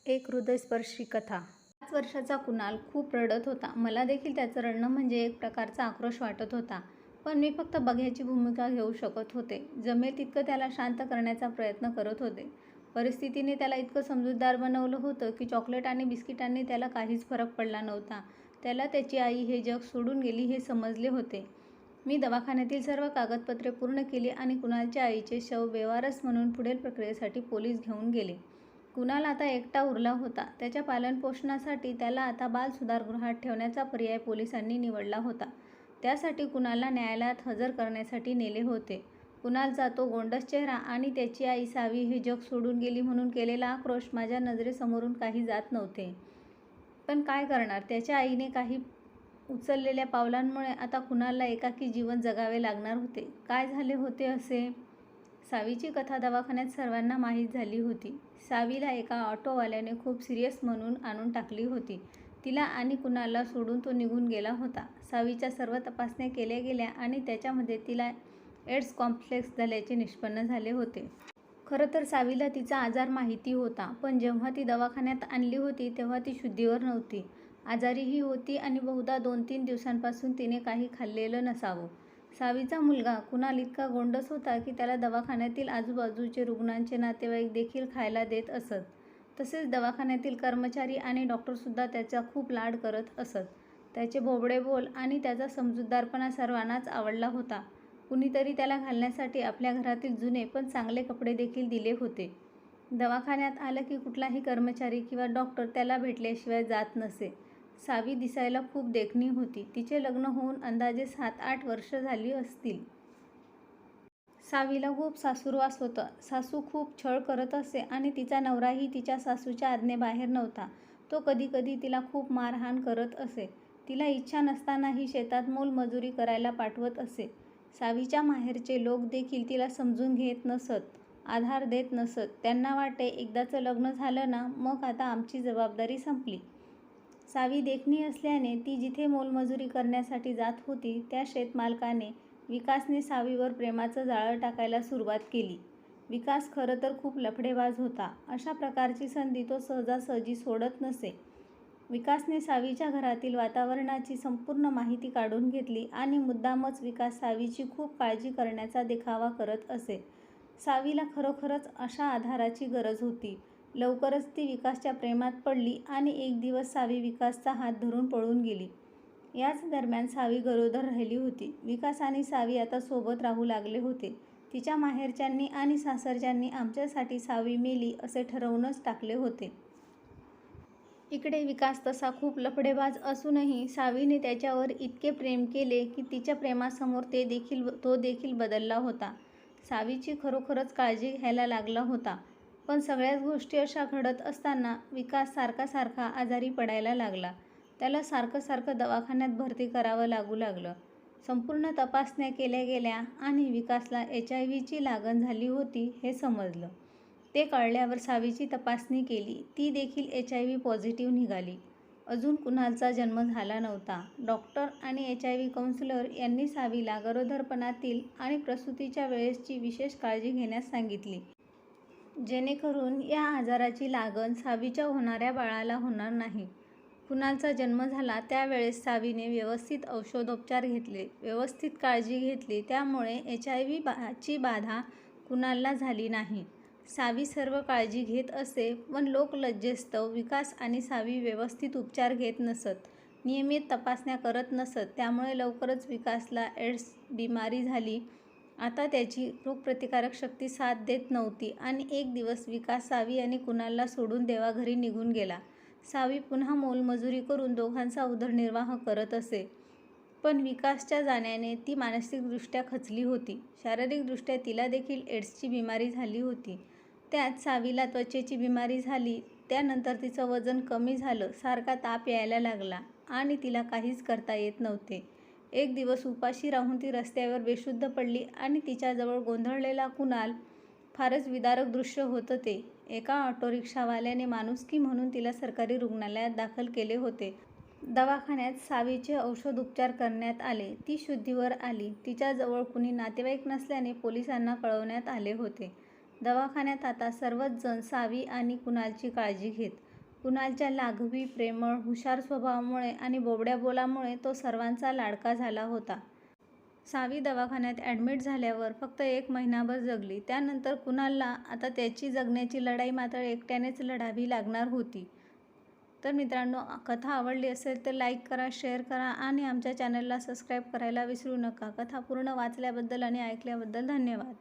एक हृदयस्पर्शी कथा. 5 वर्षाचा कुणाल खूप रडत होता. मला देखील त्याचं रडणं म्हणजे एक प्रकारचा आक्रोश वाटत होता. पण मी फक्त बघ्याची भूमिका घेऊ शकत होते. जमेल तितकं त्याला शांत करण्याचा प्रयत्न करत होते. परिस्थितीने त्याला इतकं समजूतदार बनवलं होतं की चॉकलेट आणि बिस्किटांनी त्याला काहीच फरक पडला नव्हता. त्याला त्याची आई हे जग सोडून गेली हे समजले होते. मी दवाखान्यातील सर्व कागदपत्रे पूर्ण केली आणि कुणालच्या आईचे शव बेवारस म्हणून पुढील प्रक्रियेसाठी पोलीस घेऊन गेले. कुणाल आता एकटा उरला होता. त्याच्या पालनपोषणासाठी त्याला आता बालसुधारगृहात ठेवण्याचा पर्याय पोलिसांनी निवडला होता. त्यासाठी कुणालला न्यायालयात हजर करण्यासाठी नेले होते. कुणालचा तो गोंडस चेहरा आणि त्याची आई सावी हे जग सोडून गेली म्हणून केलेला आक्रोश माझ्या नजरेसमोरून काही जात नव्हते. पण काय करणार, त्याच्या आईने काही उचललेल्या पावलांमुळे आता कुणालला एकाकी जीवन जगावे लागणार होते. काय झाले होते असे? सावीची कथा दवाखान्यात सर्वांना माहीत झाली होती. सावीला एका ऑटोवाल्याने खूप सिरियस म्हणून आणून टाकली होती. तिला आणि कुणालला सोडून तो निघून गेला होता. सावीच्या सर्व तपासण्या केल्या गेल्या आणि त्याच्यामध्ये तिला एड्स कॉम्प्लेक्स झाल्याचे निष्पन्न झाले होते. खरं तर सावीला तिचा आजार माहिती होता, पण जेव्हा ती दवाखान्यात आणली होती तेव्हा ती शुद्धीवर नव्हती. आजारीही होती आणि बहुधा 2-3 दिवसांपासून तिने काही खाल्लेलं नसावं. सावीचा मुलगा कुणाल इतका गोंडस होता की त्याला दवाखान्यातील आजूबाजूचे रुग्णांचे नातेवाईक देखील खायला देत असत. तसेच दवाखान्यातील कर्मचारी आणि डॉक्टरसुद्धा त्याचा खूप लाड करत असत. त्याचे भोबडे बोल आणि त्याचा समजूतदारपणा सर्वांनाच आवडला होता. कुणीतरी त्याला घालण्यासाठी आपल्या घरातील जुने पण चांगले कपडे देखील दिले होते. दवाखान्यात आलं की कुठलाही कर्मचारी किंवा डॉक्टर त्याला भेटल्याशिवाय जात नसे. सावी दिसायला खूप देखणी होती. तिचे लग्न होऊन अंदाजे 7-8 वर्ष झाली असतील. सावीला खूप सासूरवास होतं. सासू खूप छळ करत असे आणि तिचा नवराही तिच्या सासूच्या आज्ञेबाहेर नव्हता. तो कधी कधी तिला खूप मारहाण करत असे. तिला इच्छा नसतानाही शेतात मोलमजुरी करायला पाठवत असे. सावीच्या माहेरचे लोक देखील तिला समजून घेत नसत, आधार देत नसत. त्यांना वाटे एकदाचं लग्न झालं ना मग आता आमची जबाबदारी संपली. सावी देखणी असल्याने ती जिथे मोलमजुरी करण्यासाठी जात होती त्या शेतमालकाने विकासने सावीवर प्रेमाचं जाळं टाकायला सुरुवात केली. विकास खरं तर खूप लफडेबाज होता. अशा प्रकारची संधी तो सहजासहजी सोडत नसे. विकासने सावीच्या घरातील वातावरणाची संपूर्ण माहिती काढून घेतली आणि मुद्दामच विकास सावीची खूप काळजी करण्याचा देखावा करत असे. सावीला खरोखरच अशा आधाराची गरज होती. लवकरच ती विकासच्या प्रेमात पडली आणि एक दिवस सावी विकासचा हात धरून पळून गेली. याच दरम्यान सावी गरोदर राहिली होती. विकास आणि सावी आता सोबत राहू लागले होते. तिच्या माहेरच्यांनी आणि सासरच्यांनी आमच्यासाठी सावी मेली असे ठरवूनच टाकले होते. इकडे विकास तसा खूप लफडेबाज असूनही सावीने त्याच्यावर इतके प्रेम केले की तिच्या प्रेमासमोर तो देखील बदलला होता. सावीची खरोखरच काळजी घ्यायला लागला होता. पण सगळ्याच गोष्टी अशा घडत असताना विकास सारखा आजारी पडायला लागला. त्याला सारखं दवाखान्यात भरती करावं लागू लागलं. संपूर्ण तपासण्या केल्या गेल्या आणि विकासला HIV ची लागण झाली होती हे समजलं. ते कळल्यावर सावीची तपासणी केली. ती देखील HIV पॉझिटिव्ह निघाली. अजून कुणालचा जन्म झाला नव्हता. डॉक्टर आणि HIV काउन्सिलर यांनी सावीला गरोदरपणातील आणि प्रसूतीच्या वेळेसची विशेष काळजी घेण्यास सांगितली. जेणेकरून या आजाराची लागण सावीच्या होणाऱ्या बाळाला होणार नाही. कुणालचा जन्म झाला त्यावेळेस सावीने व्यवस्थित औषधोपचार घेतले, व्यवस्थित काळजी घेतली. त्यामुळे HIV ची बाधा कुणालला झाली नाही. सावी सर्व काळजी घेत असे, पण लोकलज्जेस्तव विकास आणि सावी व्यवस्थित उपचार घेत नसत, नियमित तपासण्या करत नसत. त्यामुळे लवकरच विकासला एड्स बिमारी झाली. आता त्याची रोगप्रतिकारक शक्ती साथ देत नव्हती आणि एक दिवस विकास सावी आणि कुणालला सोडून देवाघरी निघून गेला. सावी पुन्हा मोलमजुरी करून दोघांचा उदरनिर्वाह करत असे. पण विकासच्या जाण्याने ती मानसिकदृष्ट्या खचली होती. शारीरिकदृष्ट्या तिला देखील एड्सची बिमारी झाली होती. त्यात सावीला त्वचेची बिमारी झाली. त्यानंतर तिचं वजन कमी झालं, सारखा ताप यायला लागला आणि तिला काहीच करता येत नव्हते. एक दिवस उपाशी राहून ती रस्त्यावर बेशुद्ध पडली आणि तिच्याजवळ गोंधळलेला कुणाल. फारच विदारक दृश्य होतं ते. एका ऑटोरिक्षावाल्याने माणुसकी म्हणून तिला सरकारी रुग्णालयात दाखल केले होते. दवाखान्यात सावीचे औषधोपचार करण्यात आले. ती शुद्धीवर आली. तिच्याजवळ कुणी नातेवाईक नसल्याने पोलिसांना कळवण्यात आले होते. दवाखान्यात आता सर्वच जण सावी आणि कुणालची काळजी घेत. कुणालच्या लाघवी, प्रेमळ, हुशार स्वभावामुळे आणि बोबड्या बोलामुळे तो सर्वांचा लाडका झाला होता. सावी दवाखान्यात ॲडमिट झाल्यावर फक्त 1 महिनाभर जगली. त्यानंतर कुणालला आता त्याची जगण्याची लढाई मात्र एकट्यानेच लढावी लागणार होती. तर मित्रांनो, कथा आवडली असेल तर लाईक करा, शेअर करा आणि आमच्या चॅनलला सबस्क्राईब करायला विसरू नका. कथा पूर्ण वाचल्याबद्दल आणि ऐकल्याबद्दल धन्यवाद.